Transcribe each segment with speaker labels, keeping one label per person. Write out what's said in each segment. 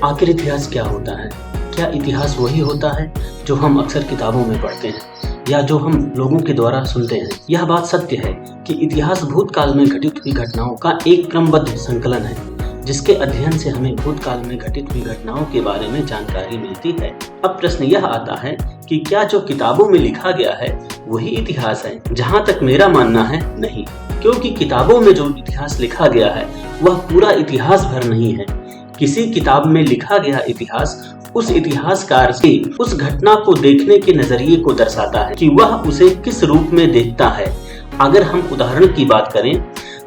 Speaker 1: आखिर इतिहास क्या होता है? क्या इतिहास वही होता है जो हम अक्सर किताबों में पढ़ते हैं या जो हम लोगों के द्वारा सुनते हैं? यह बात सत्य है कि इतिहास भूतकाल में घटित हुई घटनाओं का एक क्रमबद्ध संकलन है, जिसके अध्ययन से हमें भूतकाल में घटित हुई घटनाओं के बारे में जानकारी मिलती है। अब प्रश्न यह आता है कि क्या जो किताबों में लिखा गया है वही इतिहास है? जहाँ तक मेरा मानना है, नहीं, क्योंकि किताबों में जो इतिहास लिखा गया है वह पूरा इतिहास भर नहीं है। किसी किताब में लिखा गया इतिहास उस इतिहासकार से उस घटना को देखने के नजरिए को दर्शाता है कि वह उसे किस रूप में देखता है। अगर हम उदाहरण की बात करें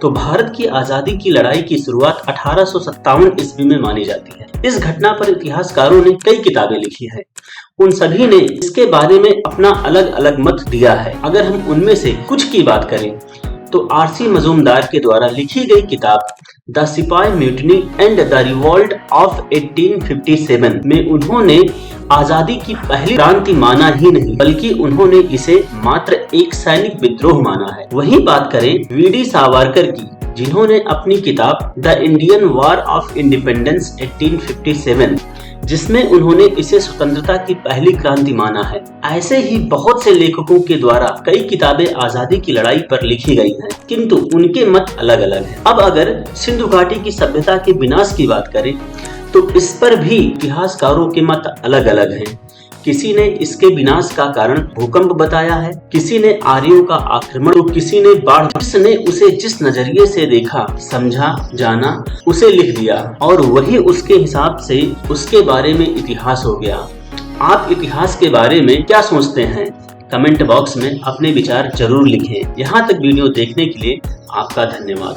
Speaker 1: तो भारत की आजादी की लड़ाई की शुरुआत 1857 ईस्वी में मानी जाती है। इस घटना पर इतिहासकारों ने कई किताबें लिखी है। उन सभी ने इसके बारे में अपना अलग अलग मत दिया है। अगर हम उनमें से कुछ की बात करें तो आर.सी. मजूमदार के द्वारा लिखी गई किताब द सिपाही mutiny and the revolt of 1857 में उन्होंने आजादी की पहली क्रांति माना ही नहीं, बल्कि उन्होंने इसे मात्र एक सैनिक विद्रोह माना है। वहीं बात करें वी.डी. सावरकर की, जिन्होंने अपनी किताब the Indian war of independence 1857 जिसमें उन्होंने इसे स्वतंत्रता की पहली क्रांति माना है। ऐसे ही बहुत से लेखकों के द्वारा कई किताबें आजादी की लड़ाई पर लिखी गई हैं, किंतु उनके मत अलग अलग हैं। अब अगर सिंधु घाटी की सभ्यता के विनाश की बात करें तो इस पर भी इतिहासकारों के मत अलग अलग हैं। किसी ने इसके विनाश का कारण भूकंप बताया है, किसी ने आर्यों का आक्रमण, तो किसी ने बाढ़। जिसने उसे जिस नजरिए से देखा, समझा, जाना, उसे लिख दिया और वही उसके हिसाब से उसके बारे में इतिहास हो गया। आप इतिहास के बारे में क्या सोचते हैं? कमेंट बॉक्स में अपने विचार जरूर लिखें। यहाँ तक वीडियो देखने के लिए आपका धन्यवाद।